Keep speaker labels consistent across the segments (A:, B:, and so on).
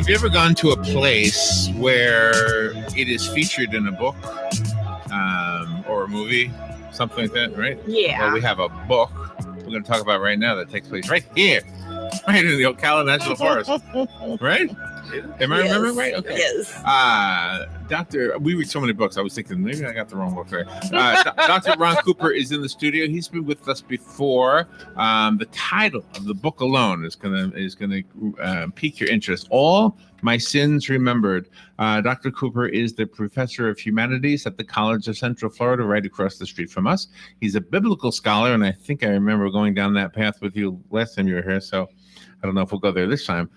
A: Have you ever gone to a place where it is featured in a book or a movie, something like that, right?
B: Yeah.
A: Well, we have a book we're going to talk about right now that takes place right here, right in the Ocala National Forest, right? Am I remembering right? Okay.
B: Yes.
A: We read so many books. I was thinking maybe I got the wrong book there. Dr. Ron Cooper is in the studio. He's been with us before. The title of the book alone is gonna pique your interest. All My Sins Remembered. Dr. Cooper is the professor of humanities at the College of Central Florida, right across the street from us. He's a biblical scholar, and I think I remember going down that path with you last time you were here. So I don't know if we'll go there this time.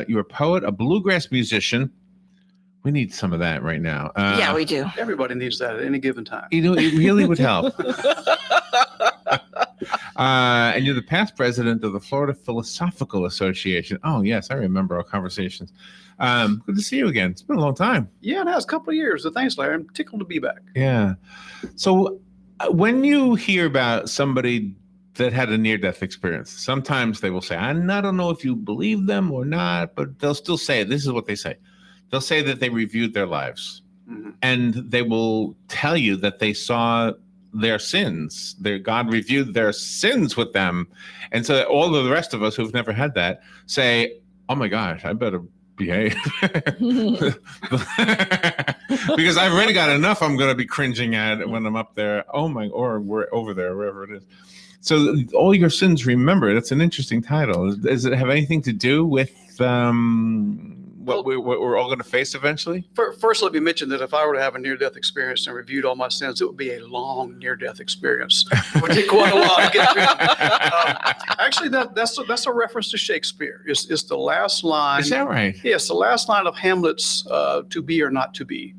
A: You're a poet, a bluegrass musician. We need some of that right now.
B: Yeah, we do.
C: Everybody needs that at any given time.
A: You know, it really would help. And you're the past president of the Florida Philosophical Association. Oh, yes, I remember our conversations. Good to see you again. It's been a long time.
C: Yeah, it has a couple of years. So thanks, Larry. I'm tickled to be back.
A: Yeah. So when you hear about somebody that had a near-death experience, sometimes they will say, I don't know if you believe them or not, but they'll still say, this is what they say. They'll say that they reviewed their lives, and they will tell you that they saw their sins. God reviewed their sins with them. And so all of the rest of us who've never had that say, oh my gosh, I better behave. Because I've already got enough I'm going to be cringing at when I'm up there. Or we're over there, wherever it is. So all your sins remembered. That's an interesting title. Does it have anything to do with what we're all going to face eventually?
C: First, let me mention that if I were to have a near-death experience and reviewed all my sins, it would be a long near-death experience. It would take quite a while to get through. Actually, that's a reference to Shakespeare. It's the last line.
A: Is that right?
C: Yes, the last line of Hamlet's "To be or not to be"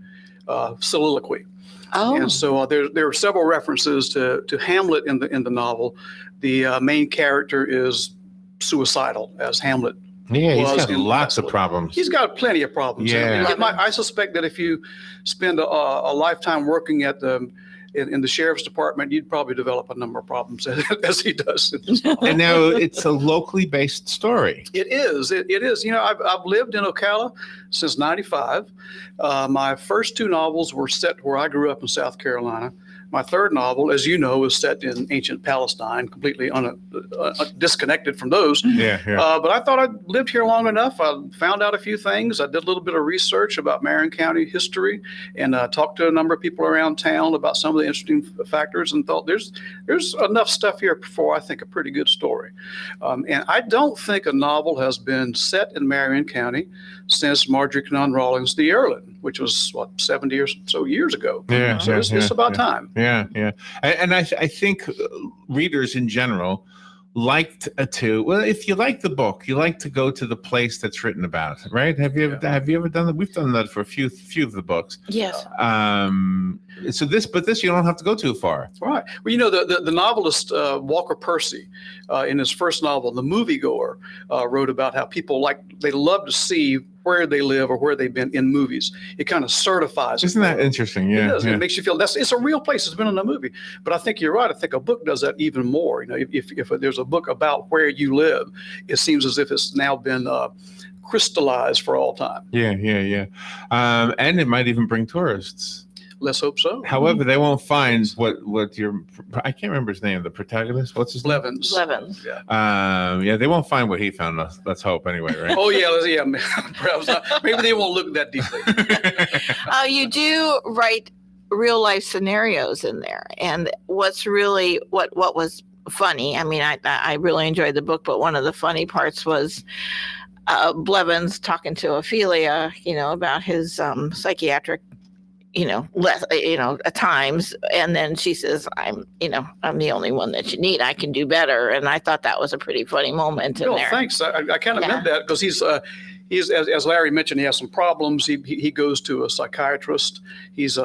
C: soliloquy.
B: Oh.
C: And so there are several references to Hamlet in the novel. The main character is suicidal, as Hamlet.
A: Yeah, he's got lots of problems.
C: He's got plenty of problems.
A: Yeah.
C: I suspect that if you spend a lifetime working in the sheriff's department, you'd probably develop a number of problems as he does.
A: And now it's a locally based story.
C: It is. It is. You know, I've lived in Ocala since '95. My first two novels were set where I grew up in South Carolina. My third novel, as you know, is set in ancient Palestine, completely disconnected from those.
A: Yeah.
C: But I thought I'd lived here long enough. I found out a few things. I did a little bit of research about Marion County history and talked to a number of people around town about some of the interesting factors and thought there's enough stuff here for, I think, a pretty good story. And I don't think a novel has been set in Marion County since Marjorie Cannon Rawlings' The Erlin, which was, 70 or so years ago.
A: Yeah.
C: So it's about time.
A: Yeah. And I think readers in general liked if you like the book, you like to go to the place that's written about it, right? Have you ever done that? We've done that for a few of the books.
B: Yes.
A: So this you don't have to go too far.
C: Right. Well, you know, the novelist Walker Percy, in his first novel, The Moviegoer, wrote about how people they love to see where they live or where they've been in movies. It kind of certifies.
A: Isn't that interesting? Yeah.
C: It is. It makes you feel it's a real place. It's been in a movie. But I think you're right. I think a book does that even more. You know, if there's a book about where you live, it seems as if it's now been crystallized for all time.
A: Yeah. And it might even bring tourists.
C: Let's hope so.
A: However, they won't find what I can't remember his name, the protagonist. What's his name?
C: Blevins.
A: Yeah. They won't find what he found. Let's hope anyway, right?
C: Oh yeah. Perhaps not. Maybe they won't look that deeply.
B: You do write real life scenarios in there, and what's really what was funny. I mean, I really enjoyed the book, but one of the funny parts was Blevins talking to Ophelia, about his psychiatric. At times. And then she says, I'm the only one that you need. I can do better. And I thought that was a pretty funny moment in there.
C: Thanks. I kind of meant that because he's as Larry mentioned, he has some problems. He goes to a psychiatrist. He's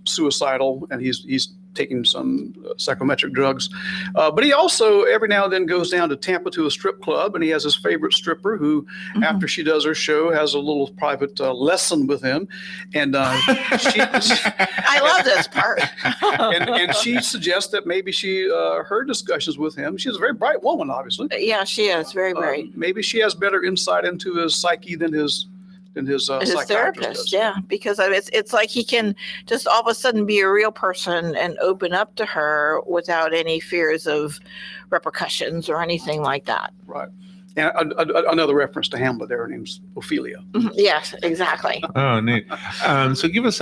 C: suicidal and he's taking some psychometric drugs. But he also every now and then goes down to Tampa to a strip club, and he has his favorite stripper who, after she does her show, has a little private lesson with him. And
B: I love this part.
C: and she suggests that maybe her discussions with him. She's a very bright woman, obviously.
B: Yeah, she is very bright.
C: Maybe she has better insight into his psyche than his psychiatrist
B: therapist
C: does.
B: Yeah, because it's like he can just all of a sudden be a real person and open up to her without any fears of repercussions or anything like that.
C: Right. And another reference to Hamlet there, her name's Ophelia.
B: Yes, exactly.
A: Oh, neat. So give us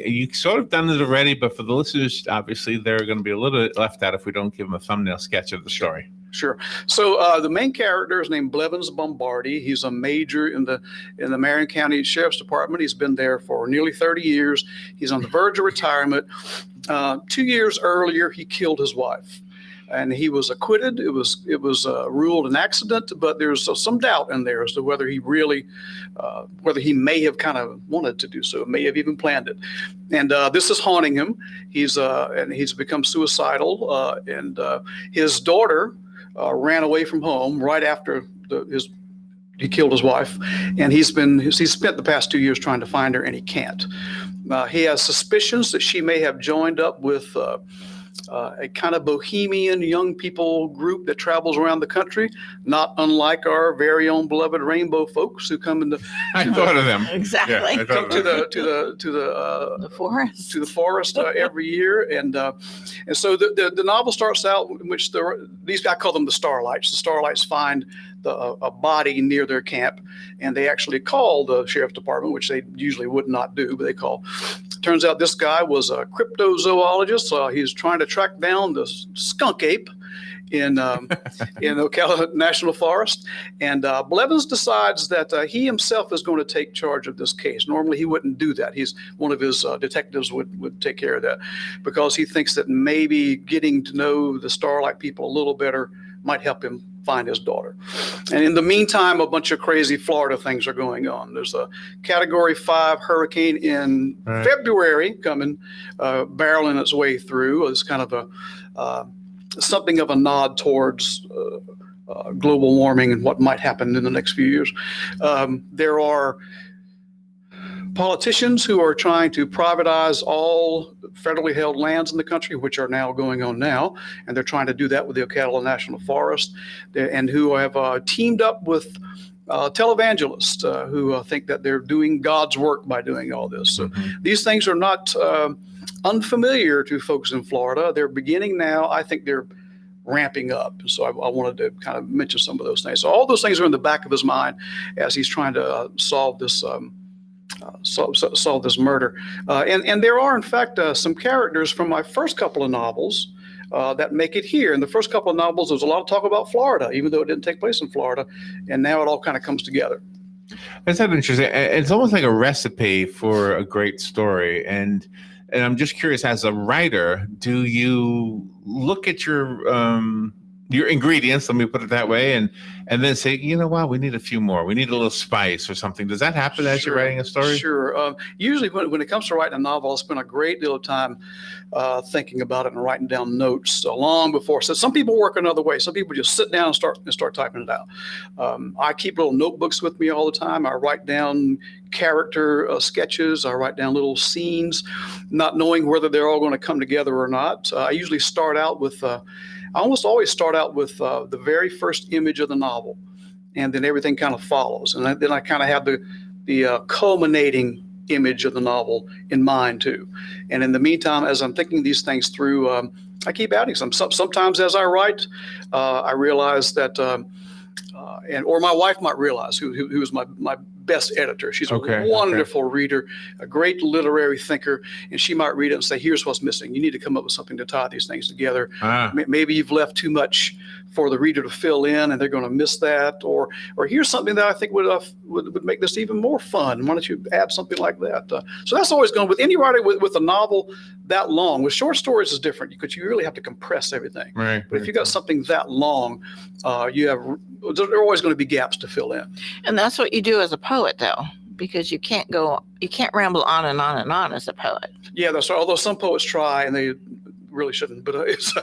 A: you sort of done it already, but for the listeners, obviously they're going to be a little bit left out if we don't give them a thumbnail sketch of the story.
C: Sure. So the main character is named Blevins Bombardi. He's a major in the Marion County Sheriff's Department. He's been there for nearly 30 years. He's on the verge of retirement. 2 years earlier, he killed his wife, and he was acquitted. It was ruled an accident, but there's some doubt in there as to whether he really, whether he may have kind of wanted to do so, may have even planned it. And this is haunting him. He's become suicidal, and his daughter ran away from home right after he killed his wife, and he's spent the past 2 years trying to find her, and he can't. He has suspicions that she may have joined up with a kind of bohemian young people group that travels around the country, not unlike our very own beloved rainbow folks who come
A: I thought of them.
B: Exactly.
A: Yeah,
C: come to the
B: forest.
C: To the forest every year, and so the novel starts out in which these I call them the Starlights. The Starlights find a body near their camp, and they actually call the sheriff's department, which they usually would not do, but they call. Turns out this guy was a cryptozoologist. He's trying to track down the skunk ape in Ocala National Forest. And Blevins decides that he himself is going to take charge of this case. Normally he wouldn't do that. One of his detectives would take care of that, because he thinks that maybe getting to know the Starlight people a little better might help him find his daughter. And in the meantime, a bunch of crazy Florida things are going on. There's a Category 5 hurricane in February coming, barreling its way through. It's kind of something of a nod towards global warming and what might happen in the next few years. There are politicians who are trying to privatize all federally held lands in the country, which are now going on now, and they're trying to do that with the Ocala National Forest, and who have teamed up with televangelists who think that they're doing God's work by doing all this. So these things are not unfamiliar to folks in Florida. They're beginning now. I think they're ramping up. So I wanted to kind of mention some of those things. So all those things are in the back of his mind as he's trying to solve this solve this murder. And there are, in fact, some characters from my first couple of novels that make it here. In the first couple of novels, there was a lot of talk about Florida, even though it didn't take place in Florida. And now it all kind of comes together.
A: That's that interesting. It's almost like a recipe for a great story. And I'm just curious, as a writer, do you look at your ingredients, let me put it that way, and then say, you know what, we need a few more. We need a little spice or something. Does that happen as you're writing a story?
C: Sure. Usually when it comes to writing a novel, I spend a great deal of time thinking about it and writing down notes long before. So some people work another way. Some people just sit down and start typing it out. I keep little notebooks with me all the time. I write down character sketches. I write down little scenes, not knowing whether they're all going to come together or not. I usually start out with I almost always start out with the very first image of the novel, and then everything kind of follows. And then I kind of have the culminating image of the novel in mind too. And in the meantime, as I'm thinking these things through, I keep adding some. Sometimes as I write, I realize that, or my wife might realize, who is my best editor. She's a wonderful reader, a great literary thinker, and she might read it and say, here's what's missing. You need to come up with something to tie these things together. Maybe you've left too much for the reader to fill in and they're going to miss that, or here's something that I think would make this even more fun. Why don't you add something like that? So that's always going with any writer with a novel that long. With short stories is different because you really have to compress everything.
A: Right.
C: But if you got something that long, there are always going to be gaps to fill in.
B: And that's what you do as a poet, though, because you can't ramble on and on and on as a poet.
C: Yeah, that's right. Although some poets try and really shouldn't, but it's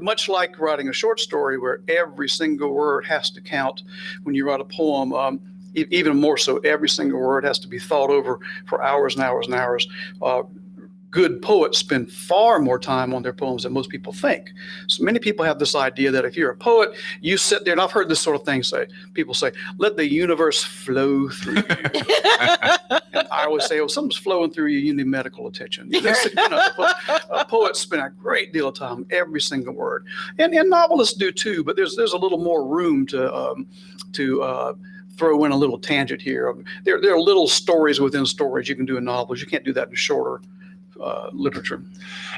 C: much like writing a short story where every single word has to count when you write a poem. Even more so, every single word has to be thought over for hours and hours and hours. Good poets spend far more time on their poems than most people think. So many people have this idea that if you're a poet, you sit there, and I've heard this sort of thing people say, let the universe flow through you. And I always say, well, something's flowing through you, you need medical attention. Poets spend a great deal of time every single word. And novelists do too, but there's a little more room to throw in a little tangent here. There are little stories within stories you can do in novels. You can't do that in shorter literature.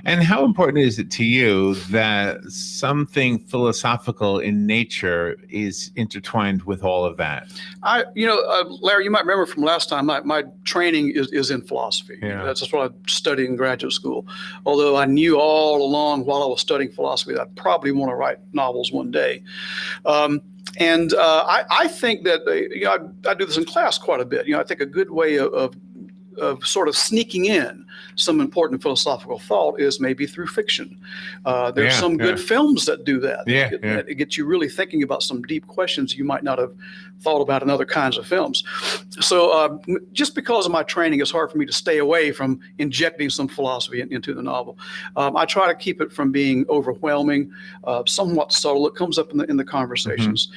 A: And how important is it to you that something philosophical in nature is intertwined with all of that?
C: Larry, you might remember from last time, my training is in philosophy.
A: Yeah.
C: That's what I studied in graduate school. Although I knew all along while I was studying philosophy that I'd probably want to write novels one day. I think that I do this in class quite a bit. I think a good way of sort of sneaking in some important philosophical thought is maybe through fiction. There's some good films that do that. It gets you really thinking about some deep questions you might not have thought about in other kinds of films. So just because of my training, it's hard for me to stay away from injecting some philosophy into the novel. I try to keep it from being overwhelming, somewhat subtle. It comes up in the conversations.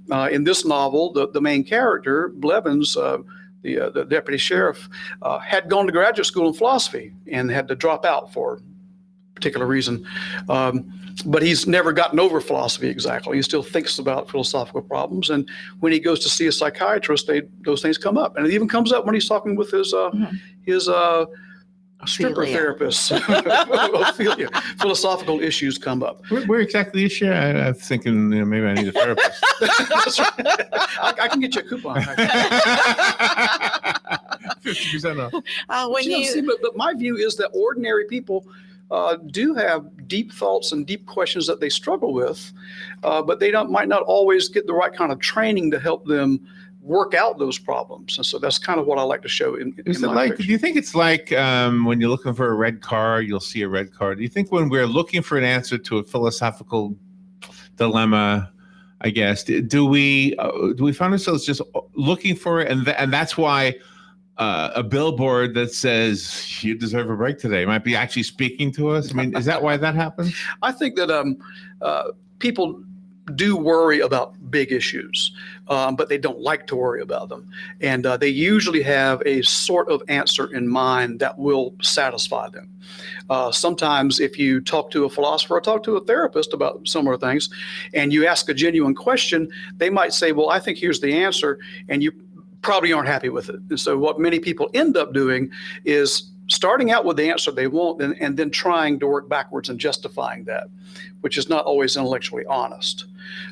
C: Mm-hmm. In this novel, the main character, Blevins, the deputy sheriff, had gone to graduate school in philosophy and had to drop out for a particular reason. But he's never gotten over philosophy exactly. He still thinks about philosophical problems. And when he goes to see a psychiatrist, those things come up. And it even comes up when he's talking with his stripper therapist. Ophelia. Philosophical issues come up.
A: Where exactly is she? I was thinking maybe I need a therapist.
C: That's right. I can get you a coupon.
A: 50% off.
C: But my view is that ordinary people do have deep thoughts and deep questions that they struggle with, but they might not always get the right kind of training to help them work out those problems. And so that's kind of what I like to show in my fiction.
A: Do you think it's like when you're looking for a red car, you'll see a red car? Do you think when we're looking for an answer to a philosophical dilemma, I guess, do we find ourselves just looking for it, and that's why a billboard that says you deserve a break today might be actually speaking to us? I mean, is that why that happens?
C: I think that people do worry about big issues, but they don't like to worry about them. And they usually have a sort of answer in mind that will satisfy them. Sometimes if you talk to a philosopher or talk to a therapist about similar things, and you ask a genuine question, they might say, well, I think here's the answer, and you probably aren't happy with it. And so what many people end up doing is starting out with the answer they want and then trying to work backwards and justifying that, which is not always intellectually honest.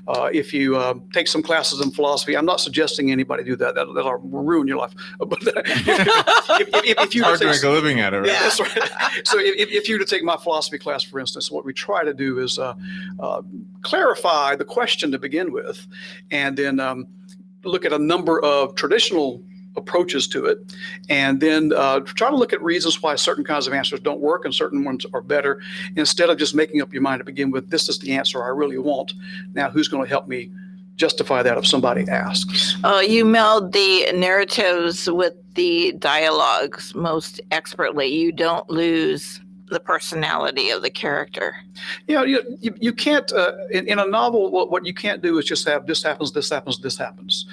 C: If you take some classes in philosophy, I'm not suggesting anybody do that. That'll ruin your life. But if you
A: hard to make a living at it, right?
C: Yeah, that's right. So if you were to take my philosophy class, for instance, what we try to do is clarify the question to begin with, and then look at a number of traditional approaches to it, and then try to look at reasons why certain kinds of answers don't work and certain ones are better, instead of just making up your mind to begin with, this is the answer I really want. Now, who's going to help me justify that if somebody asks?
B: You meld the narratives with the dialogues most expertly. You don't lose the personality of the character.
C: Yeah, you can't, in a novel, what you can't do is just have this happens, this happens, this happens.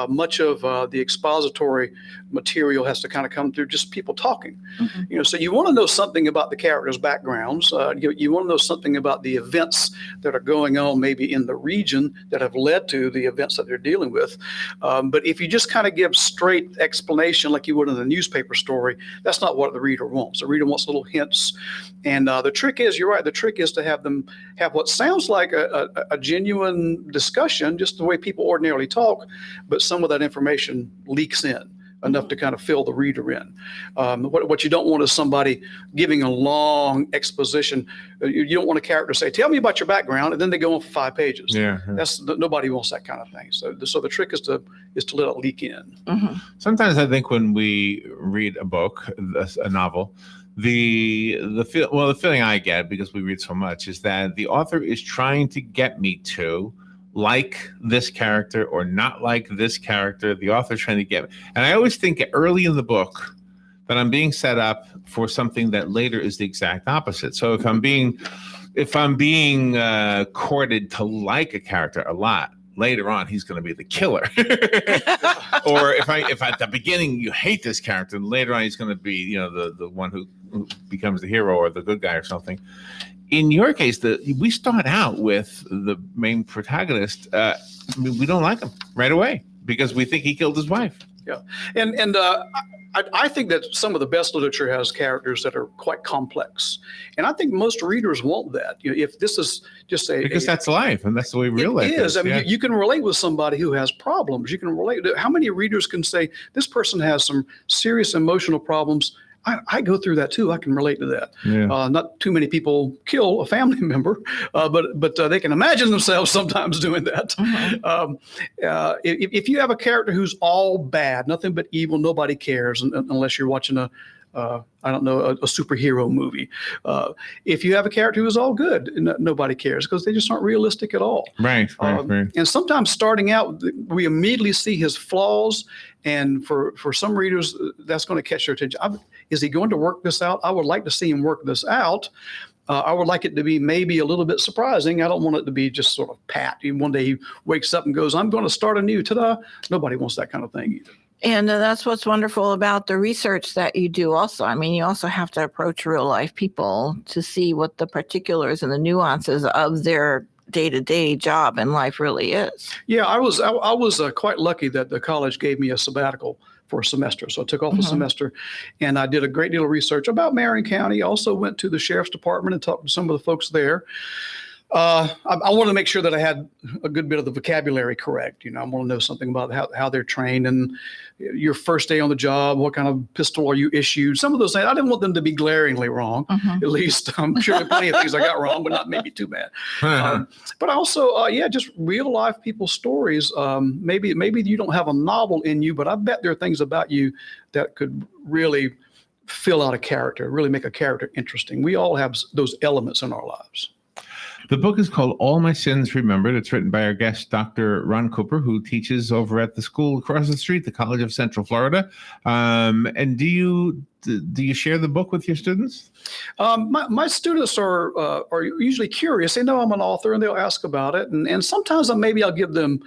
C: Much of the expository material has to kind of come through just people talking. Mm-hmm. So you want to know something about the characters' backgrounds. You want to know something about the events that are going on maybe in the region that have led to the events that they're dealing with. But if you just kind of give straight explanation like you would in a newspaper story, that's not what the reader wants. The reader wants little hints. And the trick is, you're right, the trick is to have them have what sounds like a genuine discussion, just the way people ordinarily talk, but some of that information leaks in enough to kind of fill the reader in. What you don't want is somebody giving a long exposition. You don't want a character to say, tell me about your background, and then they go on for 5 pages.
A: Yeah.
C: Nobody wants that kind of thing. So the trick is to let it leak in.
B: Mm-hmm.
A: Sometimes I think when we read a book, a novel, the feeling I get, because we read so much, is that the author is trying to get me to like this character or not like this character. The author's trying to get me. And I always think early in the book that I'm being set up for something that later is the exact opposite. So if I'm being courted to like a character a lot, later on he's going to be the killer. Or if at the beginning you hate this character, and later on he's going to be, the one who becomes the hero or the good guy or something. In your case, we start out with the main protagonist. We don't like him right away because we think he killed his wife.
C: Yeah, and I think that some of the best literature has characters that are quite complex, and I think most readers want that. If this is just
A: because that's life, and that's the way real life is.
C: I mean, you can relate with somebody who has problems. You can relate. How many readers can say this person has some serious emotional problems? I go through that too. I can relate to that.
A: Yeah.
C: Not too many people kill a family member, but they can imagine themselves sometimes doing that. If you have a character who's all bad, nothing but evil, nobody cares unless you're watching a superhero movie. If you have a character who is all good, nobody cares because they just aren't realistic at all.
A: Right.
C: And sometimes starting out, we immediately see his flaws. And for some readers, that's going to catch their attention. Is he going to work this out? I would like to see him work this out. I would like it to be maybe a little bit surprising. I don't want it to be just sort of pat. One day he wakes up and goes, I'm going to start anew. Ta-da. Nobody wants that kind of thing either.
B: And that's what's wonderful about the research that you do also. I mean, you also have to approach real life people to see what the particulars and the nuances of their day-to-day job and life really is.
C: Yeah, I was quite lucky that the college gave me a sabbatical for a semester. So I took off a semester and I did a great deal of research about Marion County. Also went to the sheriff's department and talked to some of the folks there. I wanted to make sure that I had a good bit of the vocabulary correct. I want to know something about how they're trained and your first day on the job, what kind of pistol are you issued? Some of those things, I didn't want them to be glaringly wrong. At least I'm sure there are plenty of things I got wrong, but not maybe too bad. But also, just real life people's stories. Maybe you don't have a novel in you, but I bet there are things about you that could really fill out a character, really make a character interesting. We all have those elements in our lives.
A: The book is called All My Sins Remembered. It's written by our guest, Dr. Ron Cooper, who teaches over at the school across the street, the College of Central Florida. And do you share the book with your students?
C: My students are usually curious. They know I'm an author, and they'll ask about it. And sometimes maybe I'll give them.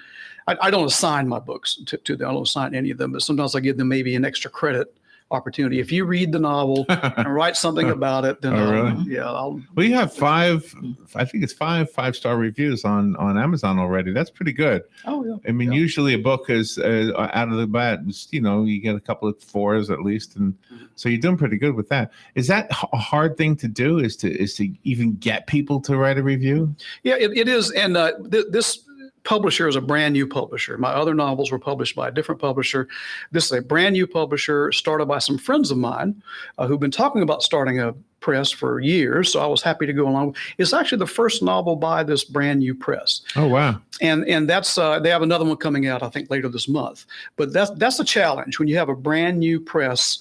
C: I don't assign my books to them. I don't assign any of them, but sometimes I give them maybe an extra credit opportunity. If you read the novel and write something about it, then
A: really?
C: I'll.
A: Well, you have five 5-star reviews on Amazon already. That's pretty good.
C: Oh yeah.
A: I mean, usually a book is out of the bat, you get a couple of 4s at least, and so you're doing pretty good with that. Is that a hard thing to do? Is to even get people to write a review?
C: Yeah, it is, and this publisher is a brand new publisher. My other novels were published by a different publisher. This is a brand new publisher started by some friends of mine who've been talking about starting a press for years. So I was happy to go along. It's actually the first novel by this brand new press.
A: Oh, wow.
C: And that's they have another one coming out, I think, later this month. But that's a challenge when you have a brand new press.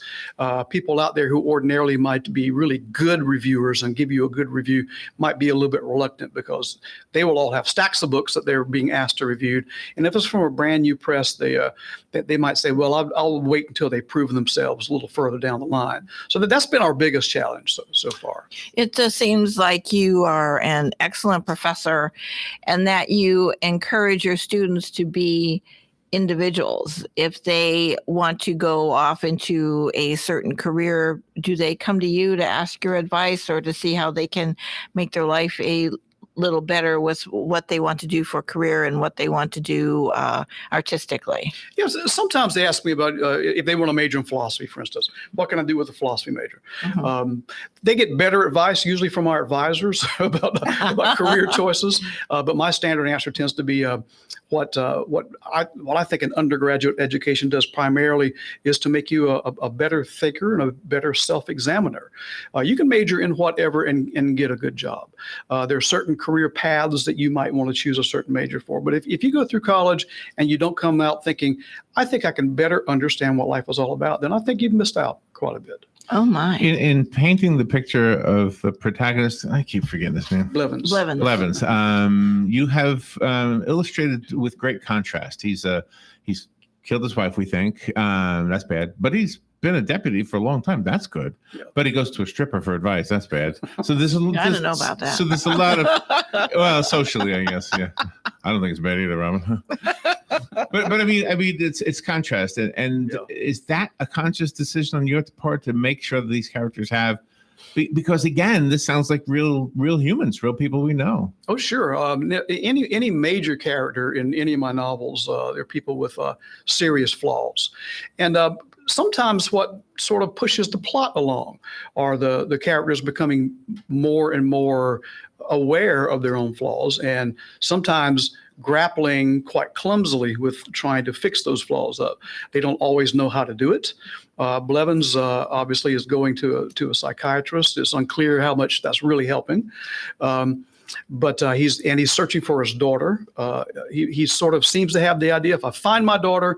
C: People out there who ordinarily might be really good reviewers and give you a good review might be a little bit reluctant because they will all have stacks of books that they're being asked to review. And if it's from a brand new press, they might say, well, I'll wait until they prove themselves a little further down the line. So that's been our biggest challenge so far.
B: It just seems like you are an excellent professor and that you encourage your students to be individuals. If they want to go off into a certain career, do they come to you to ask your advice or to see how they can make their life a little better with what they want to do for a career and what they want to do artistically?
C: Yes, sometimes they ask me about if they want to major in philosophy, for instance. What can I do with a philosophy major? They get better advice usually from our advisors about career choices. But my standard answer tends to be what I think an undergraduate education does primarily is to make you a better thinker and a better self-examiner. You can major in whatever and get a good job. There are certain career paths that you might want to choose a certain major for. But if you go through college and you don't come out thinking, I think I can better understand what life is all about, then I think you've missed out quite a bit.
B: Oh my.
A: In painting the picture of the protagonist, I keep forgetting this name.
C: Blevins.
A: Blevins. You have illustrated with great contrast. He's killed his wife, we think. That's bad. But he's been a deputy for a long time. That's good. Yeah. But he goes to a stripper for advice. That's bad. So there's a little.
B: I don't know about that.
A: So there's a lot of, well, socially, I guess. Yeah, I don't think it's bad either, Robin. but I mean, it's contrast, and is that a conscious decision on your part to make sure that these characters have? Because again, this sounds like real humans, real people we know.
C: Oh, sure. Any major character in any of my novels, they're people with serious flaws, and sometimes what sort of pushes the plot along are the characters becoming more and more aware of their own flaws, and sometimes grappling quite clumsily with trying to fix those flaws up. They don't always know how to do it. Blevins obviously is going to a psychiatrist. It's unclear how much that's really helping. But he's searching for his daughter. He sort of seems to have the idea, if I find my daughter,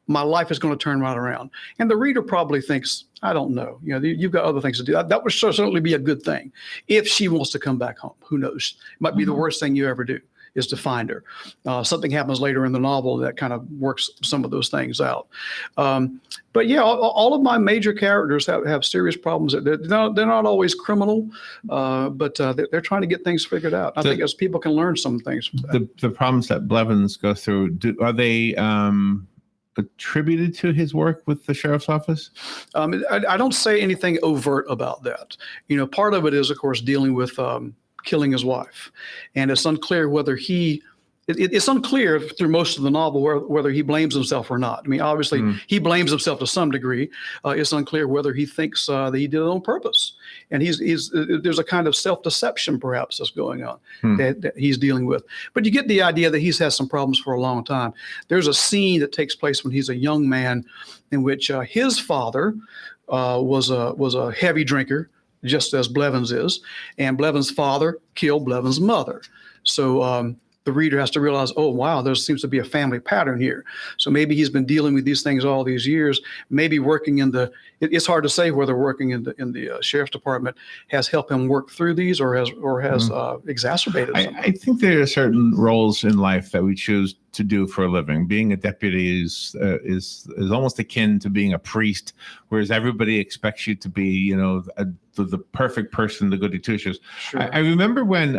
C: my life is going to turn right around. And the reader probably thinks, I don't know. You've got other things to do. That would certainly be a good thing. If she wants to come back home, who knows? It might be the worst thing you ever do is to find her. Something happens later in the novel that kind of works some of those things out. But yeah, all of my major characters have serious problems. They're not always criminal, but they're trying to get things figured out. I think as people can learn some things from that.
A: The problems that Blevins go through, are they attributed to his work with the sheriff's office?
C: I don't say anything overt about that. Part of it is, of course, dealing with killing his wife, and it's unclear whether it's unclear through most of the novel whether he blames himself or not. I mean, obviously he blames himself to some degree. It's unclear whether he thinks that he did it on purpose, and there's a kind of self-deception perhaps that's going on that he's dealing with. But you get the idea that he's had some problems for a long time. There's a scene that takes place when he's a young man in which his father was a heavy drinker, just as Blevins is, and Blevins' father killed Blevins' mother. So the reader has to realize, oh, wow, there seems to be a family pattern here. So maybe he's been dealing with these things all these years, maybe working it's hard to say whether working in the sheriff's department has helped him work through these or has exacerbated them.
A: I think there are certain roles in life that we choose to do for a living. Being a deputy is almost akin to being a priest, whereas everybody expects you to be, the perfect person, the goody two shoes. Sure. I remember when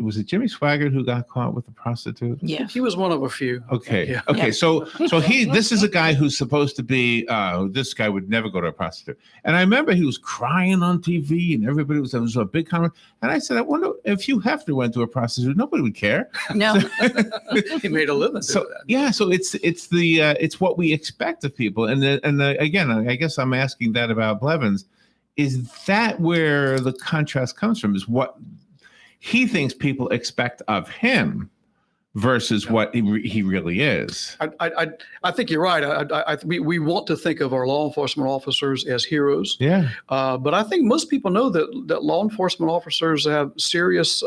A: was it Jimmy Swaggart who got caught with a prostitute?
B: Yes,
C: he was one of a few.
A: Okay,
C: yeah.
A: Okay. So this is a guy who's supposed to be. This guy would never go to a prostitute. And I remember he was crying on TV, and everybody was a big comment. And I said, I wonder if Hugh Hefner went to a prostitute, nobody would care.
B: No.
C: He made a living.
A: So it's what we expect of people. And again, I guess I'm asking that about Blevins. Is that where the contrast comes from? Is what he thinks people expect of him versus what he really is?
C: I think you're right. We want to think of our law enforcement officers as heroes.
A: Yeah.
C: But I think most people know that law enforcement officers have serious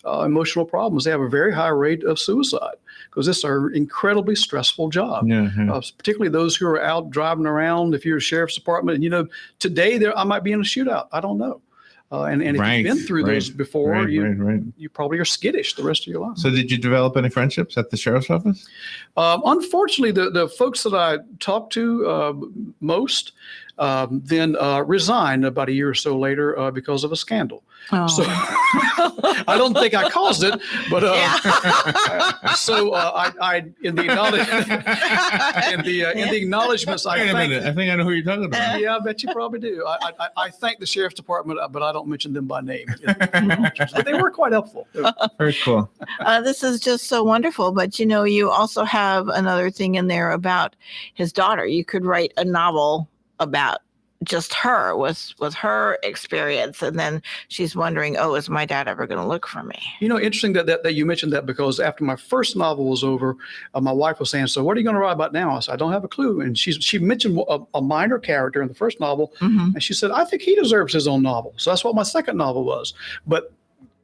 C: emotional problems. They have a very high rate of suicide because it's an incredibly stressful job.
A: Yeah.
C: Particularly those who are out driving around. If you're a sheriff's department, and today I might be in a shootout. I don't know. And if you've been through those before, you probably are skittish the rest of your life.
A: So did you develop any friendships at the sheriff's office?
C: Unfortunately, the folks that I talked to most then resigned about a year or so later because of a scandal.
B: Oh.
C: So I don't think I caused it, but so I in the acknowledgements I
A: Wait a
C: thank.
A: minute. I think I know who you're talking about.
C: Yeah, I bet you probably do. I thank the sheriff's department, but I don't mention them by name. But they were quite helpful.
A: Very cool.
B: This is just so wonderful. But you also have another thing in there about his daughter. You could write a novel about just her with her experience, and then she's wondering, oh, is my dad ever going to look for me?
C: Interesting that you mentioned that, because after my first novel was over, my wife was saying, so what are you going to write about now? I said, I don't have a clue. And she mentioned a minor character in the first novel, and she said, I think he deserves his own novel. So that's what my second novel was. But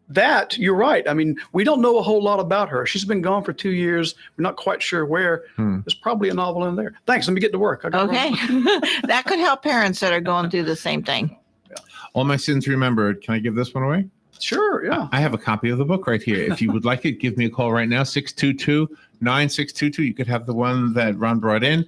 C: That, you're right. I mean, we don't know a whole lot about her. She's been gone for 2 years. We're not quite sure where. There's probably a novel in there. Thanks. Let me get to work.
B: Okay. That could help parents that are going through the same thing.
A: All My Sins Remembered. Can I give this one away?
C: Sure, yeah.
A: I have a copy of the book right here. If you would like it, give me a call right now, 622-9622. You could have the one that Ron brought in.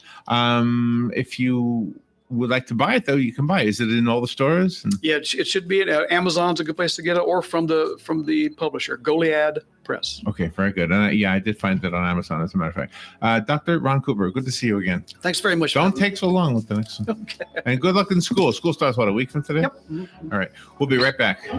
A: If you would like to buy it, though, you can buy it. Is it in all the stores?
C: Yeah, it should be at Amazon's a good place to get it, or from the publisher, Goliad Press.
A: Okay, very good. Yeah, I did find it on Amazon, as a matter of fact. Dr. Ron Cooper, good to see you again.
C: Thanks very much.
A: Don't take so long with the next one.
C: Okay.
A: And good luck in school. School starts, what, a week from today?
C: Yep.
A: All right. We'll be right back.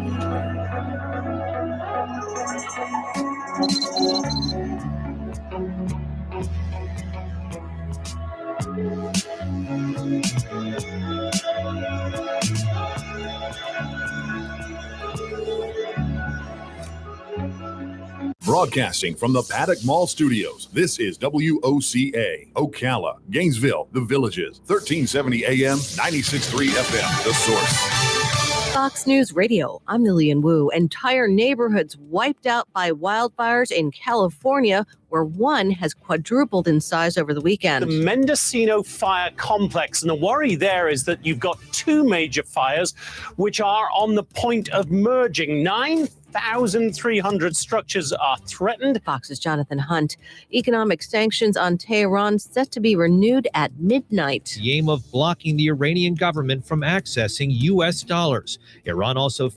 D: Broadcasting from the Paddock Mall Studios, this is WOCA, Ocala, Gainesville, The Villages, 1370 AM, 96.3 FM, The Source.
E: Fox News Radio, I'm Lillian Wu. Entire neighborhoods wiped out by wildfires in California, where one has quadrupled in size over the weekend.
F: The Mendocino Fire Complex. And the worry there is that you've got two major fires which are on the point of merging. 9,300 structures are threatened.
E: Fox's Jonathan Hunt. Economic sanctions on Tehran set to be renewed at midnight.
G: The aim of blocking the Iranian government from accessing U.S. dollars. Iran also